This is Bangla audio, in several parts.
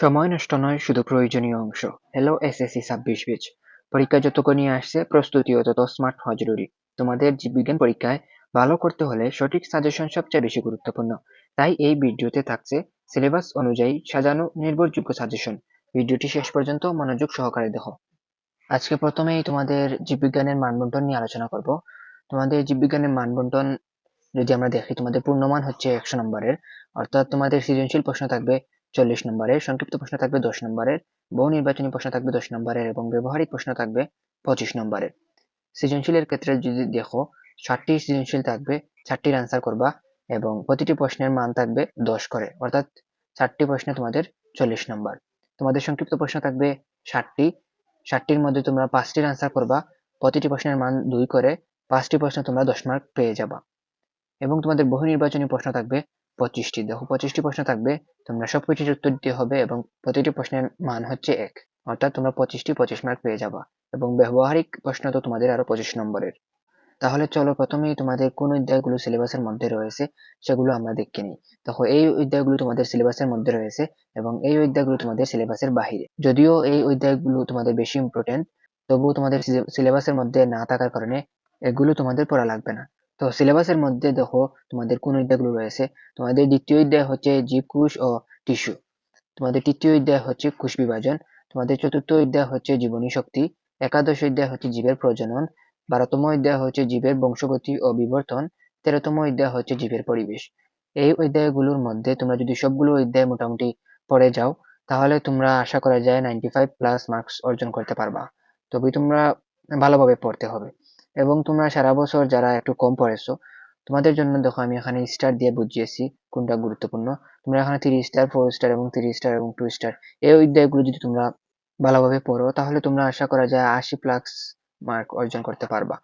সময় নষ্ট নয়, শুধু প্রয়োজনীয় অংশ। Hello SSC ২৬ batch. পরীক্ষা যত নিয়ে আসছে, প্রস্তুতিও তত স্মার্ট হওয়া জরুরি। তোমাদের জীববিজ্ঞান পরীক্ষায় ভালো করতে হলে সঠিক সাজেশন সবচেয়ে বেশি গুরুত্বপূর্ণ। তাই এই ভিডিওতে থাকছে সিলেবাস অনুযায়ী সাজানো নির্ভরযোগ্য সাজেশন। ভিডিওটি শেষ পর্যন্ত মনোযোগ সহকারে দেখো। আজকে প্রথমেই তোমাদের জীববিজ্ঞানের মানবন্টন নিয়ে আলোচনা করব। তোমাদের জীববিজ্ঞানের মানবন্টন যদি আমরা দেখি, তোমাদের পূর্ণমান হচ্ছে 100 নম্বরের, অর্থাৎ তোমাদের সৃজনশীল প্রশ্ন থাকবে 40 নম্বরের, সংক্ষিপ্ত প্রশ্ন থাকবে 10 নম্বরের, বহু নির্বাচনী প্রশ্ন থাকবে 10 নম্বরের এবং ব্যবহারিক প্রশ্ন থাকবে 25 নম্বরের। সৃজনশীলের ক্ষেত্রে যদি দেখো, 60টি সৃজনশীল থাকবে, 60টির আনসার করবা এবং প্রতিটি প্রশ্নের মান থাকবে 10 করে, অর্থাৎ 60টি প্রশ্নে তোমাদের 40 নম্বর। তোমাদের সংক্ষিপ্ত প্রশ্ন থাকবে 60টি, 60টির মধ্যে তোমরা 5টির আনসার করবা, প্রতিটি প্রশ্নের মান 2 করে, 5টি প্রশ্নে তোমরা 10 মার্ক পেয়ে যাবা। এবং তোমাদের বহু নির্বাচনী প্রশ্ন থাকবে 25টি। দেখো, 25টি প্রশ্ন থাকবে, তোমরা সবকিছুর উত্তর দিতে হবে এবং প্রতিটি প্রশ্নের মান হচ্ছে 1, অর্থাৎ তোমরা 25টি 25 মার্ক পেয়ে যাবা। এবং ব্যবহারিক প্রশ্ন তো তোমাদের আরো 25 নম্বরের। তাহলে চলো প্রথমেই তোমাদের কোন অধ্যায়গুলো সিলেবাসের মধ্যে রয়েছে সেগুলো আমরা দেখে নিই। দেখো, এই অধ্যায়গুলো তোমাদের সিলেবাসের মধ্যে রয়েছে এবং এই অধ্যায়গুলো তোমাদের সিলেবাসের বাহিরে। যদিও এই অধ্যায়গুলো তোমাদের বেশি ইম্পর্টেন্ট, তবুও তোমাদের সিলেবাসের মধ্যে না থাকার কারণে এগুলো তোমাদের পড়া লাগবে না। তো সিলেবাসের মধ্যে দেখো তোমাদের কোন অধ্যায়গুলো রয়েছে। তোমাদের দ্বিতীয় অধ্যায় হচ্ছে জীবকোষ ও টিস্যু। তোমাদের তৃতীয় অধ্যায় হচ্ছে কোষ বিভাজন। তোমাদের চতুর্থ অধ্যায় হচ্ছে জীবনী শক্তি। একাদশ অধ্যায় হচ্ছে জীবের প্রজনন। 12তম অধ্যায় হচ্ছে জীবের বংশগতি ও বিবর্তন। 13তম অধ্যায় হচ্ছে জীবের পরিবেশ। এই অধ্যায়গুলোর মধ্যে তোমরা যদি সবগুলো অধ্যায় মোটামুটি পড়ে যাও, তাহলে তোমরা আশা করা যায় 95+ মার্কস অর্জন করতে পারবা। তবে তোমরা ভালোভাবে পড়তে হবে। এবং তোমরা সারা বছর যারা একটু কম পড়েছো, তোমাদের জন্য দেখো আমি এখানে স্টার দিয়ে বুঝিয়েছি কোনটা গুরুত্বপূর্ণ। তোমরা এখানে 3 স্টার, 4 স্টার এবং 3 স্টার এবং 2 স্টার এই অধ্যায়গুলো যদি তোমরা ভালোভাবে পড়ো, তাহলে তোমরা আশা করা যায় 80+ মার্ক অর্জন করতে পারবা।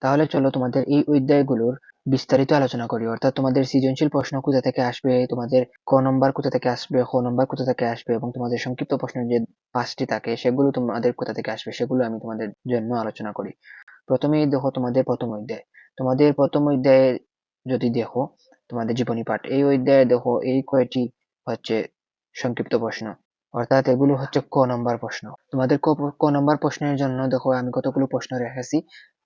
তাহলে চলো তোমাদের এই অধ্যায়গুলোর বিস্তারিত আলোচনা করি। অর্থাৎ তোমাদের সৃজনশীল প্রশ্ন কোথা থেকে আসবে, তোমাদের ক নম্বর কোথা থেকে আসবে, খ নম্বর কোথা থেকে আসবে এবং তোমাদের সংক্ষিপ্ত প্রশ্নের যে 5টি থাকে সেগুলো তোমাদের কোথা থেকে আসবে সেগুলো আমি তোমাদের জন্য আলোচনা করি। প্রথমেই দেখো তোমাদের প্রথম অধ্যায়। তোমাদের প্রথম অধ্যায়ে যদি দেখো, তোমাদের জীবনী পাঠ, এই অধ্যায়ে দেখো এই কয়টি হচ্ছে সংক্ষিপ্ত প্রশ্ন, অর্থাৎ এগুলো হচ্ছে ক নম্বর প্রশ্ন। তোমাদের ক নম্বর প্রশ্নের জন্য দেখো আমি কতগুলো প্রশ্ন রেখেছি।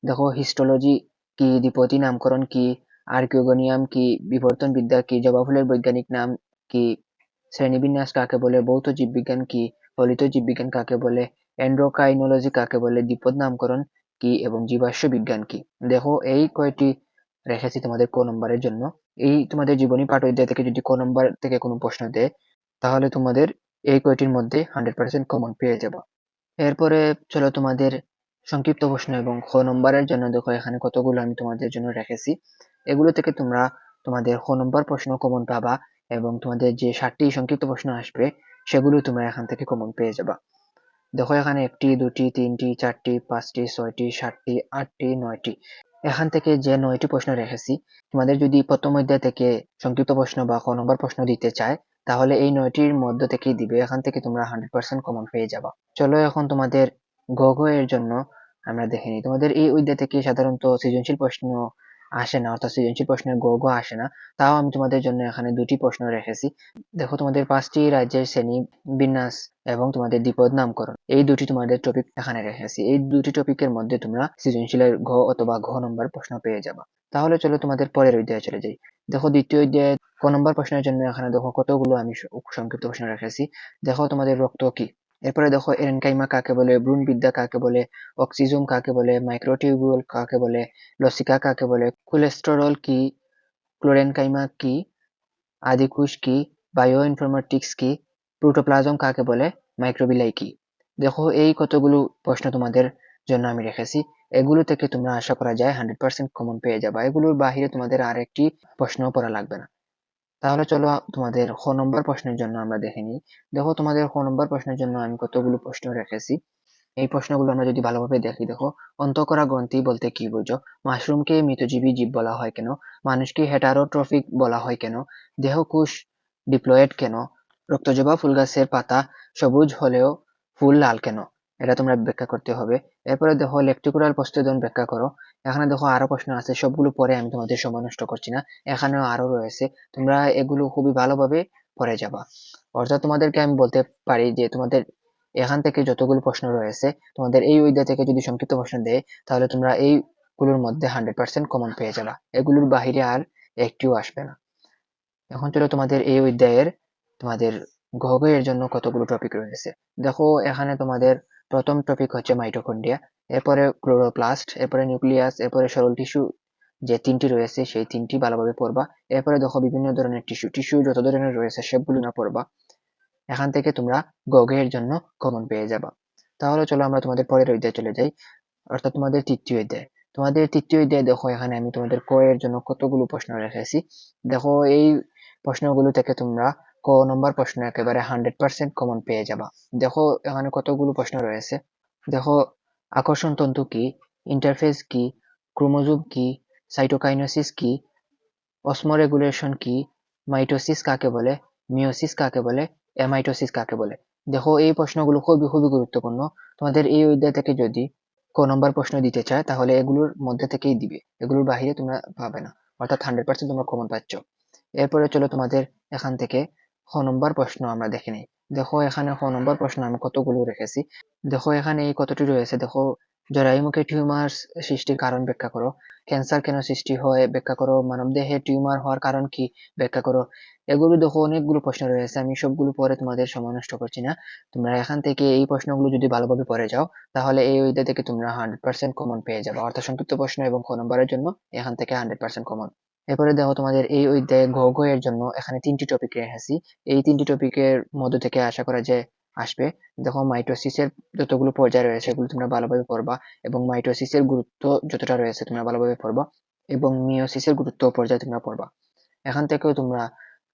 দেখো, হিস্টোলজি কি, দ্বিপদী নামকরণ কি, আর্কিওগনিয়াম কি, বিবর্তন বিদ্যা কি, জবা ফুলের বৈজ্ঞানিক নাম কি, শ্রেণীবিন্যাস কাকে বলে, ভৌত জীববিজ্ঞান কি, ফলিত জীববিজ্ঞান কাকে বলে, এন্ডোক্রাইনোলজি কাকে বলে, দ্বিপদ নামকরণ কি এবং জীবাশ্ম বিজ্ঞান কি। দেখো, এই কয়টি রেখেছি তোমাদের ক নম্বরের জন্য। এই তোমাদের জীবনী পাঠ অধ্যায় থেকে যদি ক নম্বর থেকে কোনো প্রশ্ন দেয়, তাহলে তোমাদের এই কয়টির মধ্যে 100% কমন পেয়ে যাবে। এরপরে চলো তোমাদের সংক্ষিপ্ত প্রশ্ন এবং খ নম্বরের জন্য দেখো এখানে কতগুলো আমি তোমাদের জন্য রেখেছি। এগুলো থেকে তোমরা তোমাদের খ নম্বর প্রশ্ন কমন পাবা এবং তোমাদের যে 60টি সংক্ষিপ্ত প্রশ্ন আসবে সেগুলো তোমরা এখান থেকে কমন পেয়ে যাবা। দেখো, এখানে 1টি, 2টি, 3টি, 4টি, 5টি, 6টি, 7টি, 8টি, 9টি, এখান থেকে যে 9টি প্রশ্ন রেখেছি, তোমাদের যদি প্রথম অধ্যায় থেকে সংক্ষিপ্ত প্রশ্ন বা খ নম্বর প্রশ্ন দিতে চায়, তাহলে এই 9টির মধ্য থেকেই দিবে। এখান থেকে তোমরা 100% কমন পেয়ে যাবা। চলো এখন তোমাদের গ ঘ এর জন্য আমরা দেখে নিই। তোমাদের এই অধ্যায় থেকে সাধারণত সৃজনশীল প্রশ্ন আসে না, অর্থাৎ সৃজনশীল প্রশ্নের গ ঘ আসে না। তাও আমি তোমাদের জন্য এখানে 2টি প্রশ্ন রেখেছি। দেখো, তোমাদের 5টি রাজ্যের শ্রেণী বিন্যাস এবং তোমাদের দ্বিপদ নামকরণ, এই 2টি তোমাদের টপিক এখানে রেখেছি। এই 2টি টপিকের মধ্যে তোমরা সৃজনশীলের ঘ অথবা ঘ নম্বর প্রশ্ন পেয়ে যাবা। তাহলে চলো তোমাদের পরের অধ্যায়ে চলে যাই। দেখো, দ্বিতীয় অধ্যায়ে ক নম্বর প্রশ্নের জন্য এখানে দেখো কতগুলো আমি সংক্ষিপ্ত প্রশ্ন রেখেছি। দেখো, তোমাদের রক্ত কি। এরপরে দেখো, এরেনকাইমা কাকে বলে, ভ্রূণবিদ্যা কাকে বলে, অক্সিজোম কাকে বলে, মাইক্রোটিউবিউল কাকে বলে, লসিকা কাকে বলে, কোলেস্টেরল কি, ক্লোরেনকাইমা কি, আদিকোষ কি, বায়ো ইনফরমেটিক্স কি, প্রোটোপ্লাজম কাকে বলে, মাইক্রোবিলাই কি। দেখো, এই কতগুলো প্রশ্ন তোমাদের জন্য আমি রেখেছি। এগুলো থেকে তোমরা আশা করা যায় 100% কমন পেয়ে যাবা। এগুলোর বাহিরে তোমাদের আর একটি প্রশ্ন পড়া লাগবে না। তাহলে চলো তোমাদের খ নম্বর প্রশ্নের জন্য আমরা দেখে নিই। দেখো, তোমাদের খ নম্বর প্রশ্নের জন্য আমি কতগুলো প্রশ্ন রেখেছি। এই প্রশ্নগুলো আমরা যদি ভালোভাবে দেখি, দেখো, অন্তঃকরা গ্রন্থি বলতে কি বোঝো, মাশরুমকে মৃতজীবী জীব বলা হয় কেন, মানুষকে হেটারোট্রফিক বলা হয় কেন, দেহকোষ ডিপ্লয়েড কেন, রক্তজবা ফুল গাছের পাতা সবুজ হলেও ফুল লাল কেন, এটা তোমরা ব্যাখ্যা করতে হবে। এরপরে দেখো লেক্টিকুলার প্রস্তুতন ব্যাখ্যা করো। এখানে দেখো আরো প্রশ্ন আছে, সবগুলো পরে আমি তোমাদের সময় নষ্ট করছি না, এখানেও আরো রয়েছে, তোমরা এগুলো খুবই ভালোভাবে পড়ে যাবা। অর্থাৎ তোমাদেরকে আমি বলতে পারি যে তোমাদের এখান থেকে যতগুলো প্রশ্ন রয়েছে, তোমাদের এই অধ্যায় থেকে যদি সংক্ষিপ্ত প্রশ্ন দেয়, তাহলে তোমরা এইগুলোর মধ্যে 100% কমন পেয়ে যাবা, এগুলোর বাহিরে আর একটিও আসবে না। এখন চলো তোমাদের এই অধ্যায়ের তোমাদের গহগহের জন্য কতগুলো টপিক রয়েছে। দেখো এখানে তোমাদের প্রথম টপিক হচ্ছে মাইটোকন্ড্রিয়া, এরপরে ক্লোরোপ্লাস্ট, এরপরে নিউক্লিয়াস, এরপরে সরল টিস্যু, যে তিনটি রয়েছে সেই তিনটি ভালোভাবে পড়বা। এরপরে দেখো বিভিন্ন ধরনের টিস্যু, যত ধরনের রয়েছে সবগুলো না পড়বা। এখান থেকে তোমরা গহগহের জন্য কমন পেয়ে যাবা। তাহলে চলো আমরা তোমাদের পরের অধ্যায়ে চলে যাই, অর্থাৎ তোমাদের তৃতীয় অধ্যায়। তোমাদের তৃতীয় অধ্যায় দেখো এখানে আমি তোমাদের ক এর জন্য কতগুলো প্রশ্ন রেখেছি। দেখো এই প্রশ্নগুলো থেকে তোমরা ক নম্বর প্রশ্ন একেবারে 100% কমন পেয়ে যাবা। দেখো এখানে কতগুলো প্রশ্ন রয়েছে। দেখো আকর্ষণ তন্তু কি, ইন্টারফেস কি, ক্রোমোজোম কি, সাইটোকাইনেসিস কি, অসমোরেগুলেশন কি, মাইটোসিস কাকে বলে, মিয়োসিস কাকে বলে, অ্যামাইটোসিস কাকে বলে। দেখো এই প্রশ্নগুলো খুবই খুবই গুরুত্বপূর্ণ। তোমাদের এই অধ্যায় থেকে যদি ক নম্বর প্রশ্ন দিতে চায় তাহলে এগুলোর মধ্যে থেকেই দিবে, এগুলোর বাহিরে তোমরা পাবে না, অর্থাৎ 100% তোমরা কমন পাচ্ছ। এরপরে চলো তোমাদের এখান থেকে খ নম্বর প্রশ্ন আমরা দেখে নিই। দেখো এখানে খ নম্বর প্রশ্ন আমি কতগুলো রেখেছি। দেখো এখানে এই কতটি রয়েছে। দেখো জরায়ুমুখী টিউমার সৃষ্টির কারণ ব্যাখ্যা করো, ক্যান্সার কেন সৃষ্টি হয় ব্যাখ্যা করো, মানবদেহে টিউমার হওয়ার কারণ কি ব্যাখ্যা করো। এগুলো দেখো অনেকগুলো প্রশ্ন রয়েছে, আমি সবগুলো পরে তোমাদের সময় নষ্ট করছি না। তোমরা এখান থেকে এই প্রশ্নগুলো যদি ভালোভাবে পড়ে যাও তাহলে এই অধ্যায় থেকে তোমরা 100% কমন পেয়ে যাবে, অর্থাৎ সংক্ষিপ্ত প্রশ্ন এবং খ নম্বরের জন্য এখান থেকে 100% কমন। এরপরে দেখো তোমাদের এই অধ্যায়ে ঘ ঘ এর জন্য এখানে তিনটি টপিক রেখেছি। এই তিনটি টপিকের মধ্যে থেকে আশা করা যায় আসবে। দেখো মাইটোসিসের যতগুলো পর্যায় রয়েছে এগুলো তোমরা ভালোভাবে পড়বা, এবং মাইটোসিসের গুরুত্ব যতটা রয়েছে তোমরা ভালোভাবে পড়বা, এবং মিয়োসিসের গুরুত্ব পর্যায়ে তোমরা পড়বা। এখান থেকেও তোমরা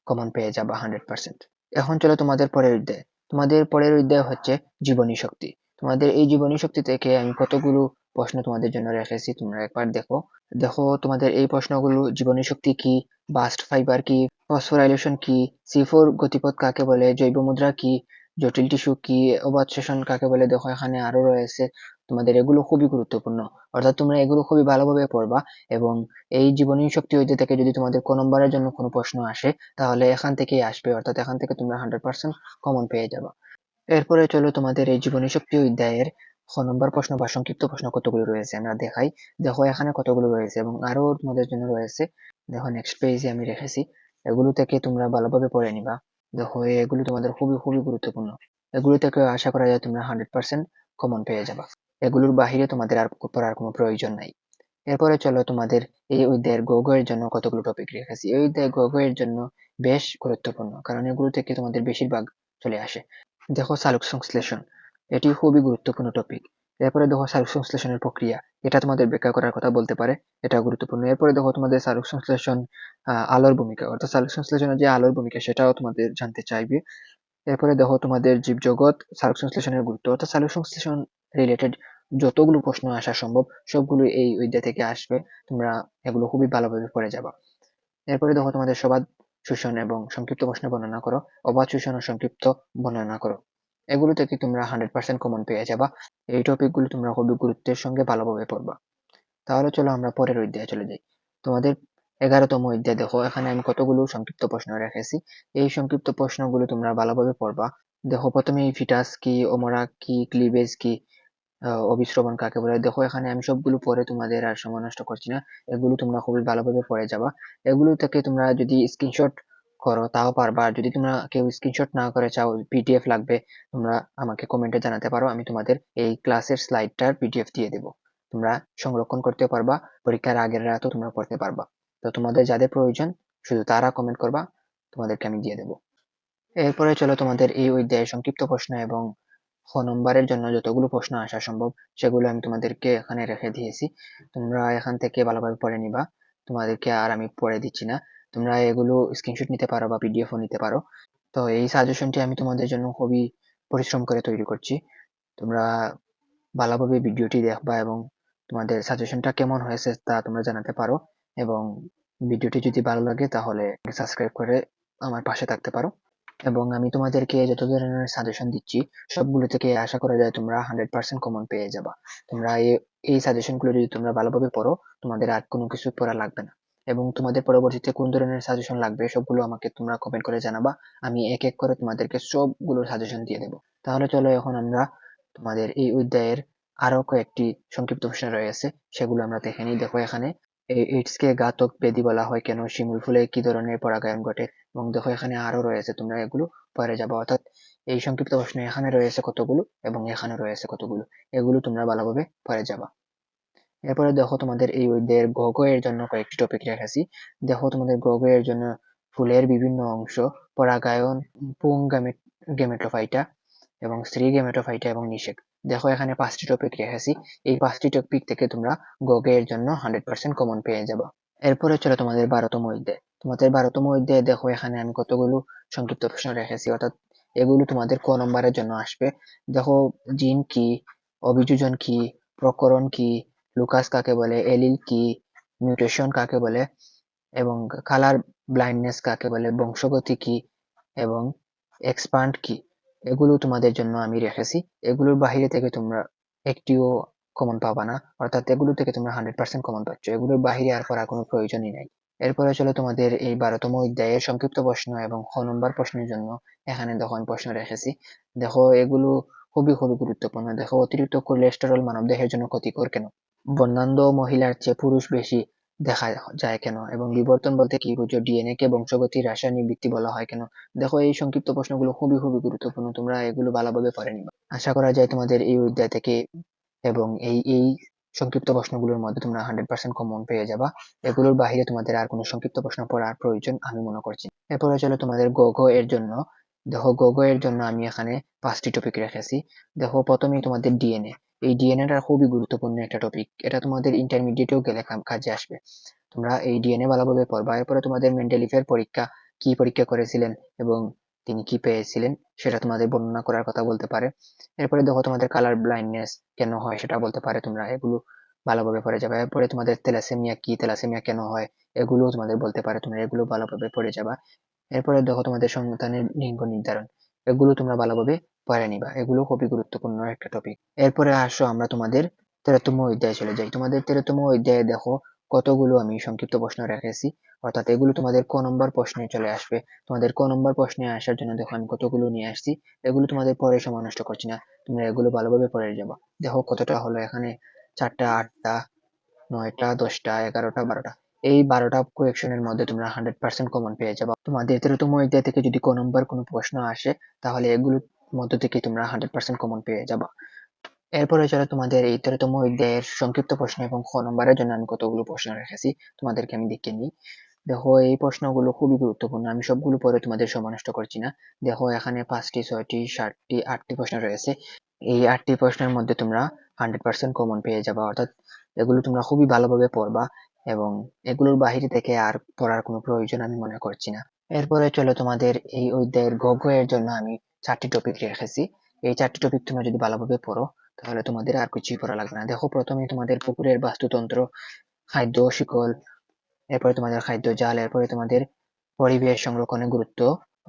কমন পেয়ে যাবা 100%। এখন চলো তোমাদের পরের অধ্যায়। তোমাদের পরের অধ্যায় হচ্ছে জীবনী শক্তি। তোমাদের এই জীবনী শক্তি থেকে আমি কতগুলো প্রশ্ন তোমাদের জন্য রেখেছি, তোমরা একবার দেখো। দেখো তোমাদের এই প্রশ্নগুলো, জীবনী শক্তি কি, বাস্ট ফাইবার কি, ফসফোরাইলেশন কি, সি4 গতিপথ কাকে বলে, জৈব মুদ্রা কি, জটিল টিস্যু কি, অবাত শ্বসন কাকে বলে। দেখো এখানে আরো রয়েছে, তোমাদের এগুলো খুবই গুরুত্বপূর্ণ, অর্থাৎ তোমরা এগুলো খুবই ভালোভাবে পড়বা। এবং এই জীবনী শক্তি অধ্যায় থেকে যদি তোমাদের কোন নম্বরের জন্য কোনো প্রশ্ন আসে তাহলে এখান থেকেই আসবে, অর্থাৎ এখান থেকে তোমরা 100% কমন পেয়ে যাবে। এরপরে চলো তোমাদের এই জীবনী শক্তি অধ্যায়ের খ নম্বর প্রশ্ন বা সংক্ষিপ্ত প্রশ্ন কতগুলো রয়েছে আমরা দেখাই। দেখো এখানে কতগুলো রয়েছে এবং আরো তোমাদের জন্য রয়েছে। দেখো নেক্সট পেজে আমি রেখেছি, এগুলো থেকে তোমরা ভালোভাবে পড়ে নিবা। দেখো এগুলো তোমাদের খুবই খুবই গুরুত্বপূর্ণ, এগুলো থেকে আশা করা যায় তোমরা 100% কমন পেয়ে যাবা, এগুলোর বাহিরে তোমাদের আর পড়ার কোনো প্রয়োজন নাই। এরপরে চলো তোমাদের এই অধ্যায়ের গ এর জন্য কতগুলো টপিক রেখেছি। এই অধ্যায় গ এর জন্য বেশ গুরুত্বপূর্ণ, কারণ এগুলো থেকে তোমাদের বেশিরভাগ চলে আসে। দেখো সালোক সংশ্লেষণ, এটি খুবই গুরুত্বপূর্ণ টপিক। এরপরে দেখো সালোক সংশ্লেষণের প্রক্রিয়া, এটা তোমাদের ব্যাখ্যা করার কথা বলতে পারে, এটা গুরুত্বপূর্ণ। এরপরে দেখো তোমাদের সালোক সংশ্লেষণ, আলোর ভূমিকা, অর্থাৎ সালোক সংশ্লেষণের যে আলোর ভূমিকা সেটাও তোমাদের জানতে চাইবে। এরপরে দেখো তোমাদের জীবজগৎ, সালোক সংশ্লেষণের গুরুত্ব, অর্থাৎ সালোক সংশ্লেষণ রিলেটেড যতগুলো প্রশ্ন আসা সম্ভব সবগুলো এই অধ্যায় থেকে আসবে, তোমরা এগুলো খুবই ভালোভাবে পড়ে যাবা। এরপরে দেখো তোমাদের সবাদ শোষণ এবং সংক্ষিপ্ত প্রশ্ন বর্ণনা করো, অবাধ শোষণ ও সংক্ষিপ্ত বর্ণনা করো। এগুলো থেকে তোমরা 100% কমন পেয়ে যাবা। এই টপিকগুলো তোমরা খুবই গুরুত্বের সঙ্গে ভালোভাবে পড়বা। তাহলে চলো আমরা পরের অধ্যায়ে চলে যাই। তোমাদের 11তম অধ্যায়। দেখো এখানে আমি কতগুলো সংক্ষিপ্ত প্রশ্ন রেখেছি, এই সংক্ষিপ্ত প্রশ্নগুলো তোমরা ভালোভাবে পড়বা। দেখো প্রথমে ফিটাস কি, ওমরা কি, ক্লিভেজ কি, অভিস্রবণ কাকে বলে। দেখো এখানে আমি সবগুলো পড়ে তোমাদের আর সময় নষ্ট করছি না, এগুলো তোমরা খুবই ভালোভাবে পড়ে যাবা। এগুলো থেকে তোমরা যদি স্ক্রিনশট করো তাও পারবা, আর যদি তোমরা কেউ স্ক্রিনশট না করে চাও, পিডিএফ লাগবে, তোমরা আমাকে কমেন্টে জানাতে পারো, আমি তোমাদের এই ক্লাসের স্লাইডটার পিডিএফ দিয়ে দেবো, তোমরা সংরক্ষণ করতে পারবা, পরীক্ষার আগের রাতও তোমরা পড়তে পারবা। তো তোমাদের যাদের প্রয়োজন শুধু তারা কমেন্ট করবা, তোমাদেরকে আমি দিয়ে দেবো। এরপরে চলো তোমাদের এই অধ্যায়ে সংক্ষিপ্ত প্রশ্ন এবং খ নম্বরের জন্য যতগুলো প্রশ্ন আসা সম্ভব সেগুলো আমি তোমাদেরকে এখানে রেখে দিয়েছি, তোমরা এখান থেকে ভালোভাবে পড়ে নিবা, তোমাদেরকে আর আমি পড়ে দিচ্ছি না, তোমরা এগুলো স্ক্রিনশট নিতে পারো বা পিডিএফও নিতে পারো। তো এই সাজেশনটি আমি তোমাদের জন্য খুবই পরিশ্রম করে তৈরি করছি, তোমরা ভালোভাবে ভিডিওটি দেখবা এবং তোমাদের সাজেশনটা কেমন হয়েছে তা তোমরা জানাতে পারো, এবং ভিডিওটি যদি ভালো লাগে তাহলে সাবস্ক্রাইব করে আমার পাশে থাকতে পারো। এবং আমি তোমাদেরকে যত ধরনের সাজেশন দিচ্ছি সবগুলো থেকে আশা করা যায় তোমরা 100% কমন পেয়ে যাবা। তোমরা এই সাজেশন গুলো যদি তোমরা ভালোভাবে পড়ো, তোমাদের আর কোনো কিছু পড়া লাগবে না। এবং তোমাদের পরবর্তীতে কোন ধরনের সাজেশন লাগবে সবগুলো আমাকে তোমরা কমেন্ট করে জানাবা। আমি এক এক করে তোমাদেরকে সবগুলো সাজেশন দিয়ে দেবো। তাহলে চলো এখন আমরা তোমাদের এই অধ্যায়ের আরো কয়েকটি সংক্ষিপ্ত প্রশ্ন রয়েছে সেগুলো আমরা দেখে নিই। দেখো এখানে এইডস কে ঘাতক ব্যাধি বলা হয় কেন, শিমুল ফুলে কি ধরনের পরাগায়ন ঘটে, এবং দেখো এখানে আরো রয়েছে, তোমরা এগুলো পরে যাবা। অর্থাৎ এই সংক্ষিপ্ত প্রশ্ন এখানে রয়েছে কতগুলো এবং এখানে রয়েছে কতগুলো, এগুলো তোমরা ভালোভাবে পরে যাবা। এরপরে দেখো তোমাদের এই অধ্যায়ের গ গ এর জন্য কয়েকটি টপিক রেখেছি। দেখো তোমাদের গ গ এর জন্য ফুলের বিভিন্ন অংশ, পরাগায়ন, পুং গেমেটোফাইটা এবং স্ত্রী গেমেটোফাইটা এবং নিষেক। দেখো এখানে 5টি টপিক রেখেছি। এই 5টি টপিক থেকে তোমরা গ গ এর জন্য 100% কমন পেয়ে যাবে। এরপরে চলো তোমাদের 12তম অধ্যায়। তোমাদের 12তম অধ্যায়ে দেখো এখানে আমি কতগুলো সংক্ষিপ্ত প্রশ্ন রেখেছি, অর্থাৎ এগুলো তোমাদের ক নম্বরের জন্য আসবে। দেখো জিন কি, অভিযোজন কি, প্রকরণ কি, লুকাস কাকে বলে, এলিল কি, মিউটেশন কাকে বলে, এবং কালার ব্লাইন্ডনেস কাকে বলে, বংশগতি কি, এবং এক্সপান্ড কি, এগুলো তোমাদের জন্য আমি রেখেছি। এগুলোর বাহিরে থেকে তোমরা একটিও কমন পাবা না, অর্থাৎ এগুলো থেকে তোমরা 100% কমন পাচ্ছ। এগুলোর বাহিরে আর পড়ার কোনো প্রয়োজনই নাই। এরপরে চলো তোমাদের এই 12তম অধ্যায়ের সংক্ষিপ্ত প্রশ্ন এবং খ নম্বর প্রশ্নের জন্য এখানে দেখো আমি প্রশ্ন রেখেছি। দেখো এগুলো খুবই খুবই গুরুত্বপূর্ণ। দেখো অতিরিক্ত কোলেস্টেরল মানবদেহের জন্য ক্ষতিকর কেন, বর্ণান্ধ মহিলার চেয়ে পুরুষ বেশি দেখা যায় কেন, এবং বিবর্তন বলতে কি বুঝো, ডিএনএ কে বংশগতির রাসায়নিক ভিত্তি বলা হয় কেন। দেখো এই সংক্ষিপ্ত প্রশ্নগুলো খুবই খুবই গুরুত্বপূর্ণ, তোমরা এগুলো ভালোভাবে পড়ে নিবা। আশা করা যায় তোমাদের এই অধ্যায় থেকে এবং এই সংক্ষিপ্ত প্রশ্নগুলোর মধ্যে তোমরা 100% কমন পেয়ে যাবা। এগুলোর বাইরে তোমাদের আর কোনো সংক্ষিপ্ত প্রশ্ন পড়ার প্রয়োজন আমি মনে করছি না। এরপরে চলো তোমাদের গ ঘ এর জন্য। দেখো গ ঘ এর জন্য আমি এখানে 5টি টপিক রেখেছি। দেখো প্রথমেই তোমাদের ডিএনএ। এই ডিএনএ টা খুবই গুরুত্বপূর্ণ একটা টপিক, এটা তোমাদের ইন্টারমিডিয়েটেও গেলে কাজে আসবে। তোমরা এই ডিএনএ ভালোভাবে পড়বা। এরপরে তোমাদের মেন্ডেলিফের পরীক্ষা, কি পরীক্ষা করেছিলেন এবং তিনি কি পেয়েছিলেন সেটা তোমাদের বর্ণনা করার কথা বলতে পারে। এরপরে দেখো তোমাদের কালার ব্লাইন্ডনেস কেন হয় সেটা বলতে পারে, তোমরা এগুলো ভালোভাবে পড়ে যাবে। এরপরে তোমাদের থ্যালাসেমিয়া কি, থ্যালাসেমিয়া কেন হয়, এগুলো তোমাদের বলতে পারে, তোমরা এগুলো ভালোভাবে পড়ে যাবা। এরপরে দেখো তোমাদের সন্তানের লিঙ্গ নির্ধারণ, এগুলো তোমরা ভালোভাবে পড়ে নিবা, এগুলো খুবই গুরুত্বপূর্ণ একটা টপিক। এরপরে আসো আমরা তোমাদের 13তম অধ্যায়ে চলে যাই। তোমাদের 13তম অধ্যায়ে দেখো কতগুলো আমি সংক্ষিপ্ত প্রশ্ন রেখেছি, অর্থাৎ এগুলো তোমাদের ক নম্বর প্রশ্নে চলে আসবে। তোমাদের ক নম্বর প্রশ্নে আসার জন্য দেখো আমি কতগুলো নিয়ে আসছি। এগুলো তোমাদের পরে সময় নষ্ট করছি না, তোমরা এগুলো ভালোভাবে পড়ে যাবা। দেখো কতটা হলো এখানে, 4টা, 8টা, 9টা, 10টা, 11টা, 12টা। এই 12টা কোয়েকশনের মধ্যে তোমরা 100% কমন পেয়ে যাবে। তোমাদের 13তম অধ্যায় থেকে যদি ক নম্বর কোনো প্রশ্ন আসে তাহলে এগুলোর মধ্য থেকে তোমরা 100% কমন পেয়ে যাবা। এরপরে চলো তোমাদের এই 13তম অধ্যায়ের সংক্ষিপ্ত প্রশ্ন এবং খ নম্বরের জন্য আমি কতগুলো প্রশ্ন রেখেছি তোমাদেরকে আমি দেখিয়ে নিই। দেখো এই প্রশ্নগুলো খুবই গুরুত্বপূর্ণ, আমি সবগুলো পরে তোমাদের সময় নষ্ট করছি না। দেখো এখানে 5টি, 6টি, 7টি, 8টি প্রশ্ন রয়েছে। এই 8টি প্রশ্নের মধ্যে তোমরা 100% কমন পেয়ে যাবা, অর্থাৎ এগুলো তোমরা খুবই ভালোভাবে পড়বা এবং এগুলোর বাহিরে থেকে আর পড়ার কোনো প্রয়োজন আমি মনে করছি না। এরপরে চলো তোমাদের এই অধ্যায়ের গ ঘ এর জন্য আমি 4টি টপিক রেখেছি। এই 4টি টপিক তোমরা যদি ভালোভাবে পড়ো তাহলে তোমাদের আর কিছুই পড়া লাগবে না। দেখো প্রথমে তোমাদের পুকুরের বাস্তুতন্ত্র, খাদ্য শিকল, এরপরে তোমাদের খাদ্য জাল, এরপরে তোমাদের পরিবেশ সংরক্ষণের গুরুত্ব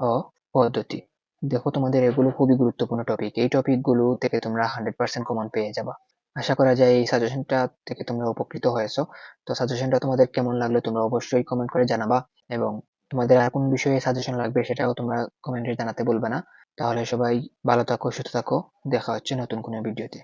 ও পদ্ধতি। দেখো তোমাদের এগুলো খুবই গুরুত্বপূর্ণ টপিক, এই টপিক গুলো থেকে তোমরা 100% কমন পেয়ে যাবা। আশা করা যায় এই সাজেশনটা থেকে তোমরা উপকৃত হয়েছো। তো সাজেশনটা তোমাদের কেমন লাগলো তোমরা অবশ্যই কমেন্ট করে জানাবা, এবং তোমাদের আর কোন বিষয়ে সাজেশন লাগবে সেটাও তোমরা কমেন্টে জানাতে বলবে না। তাহলে সবাই ভালো থাকো, সুস্থ থাকো, দেখা হচ্ছে নতুন কোনো ভিডিওতে।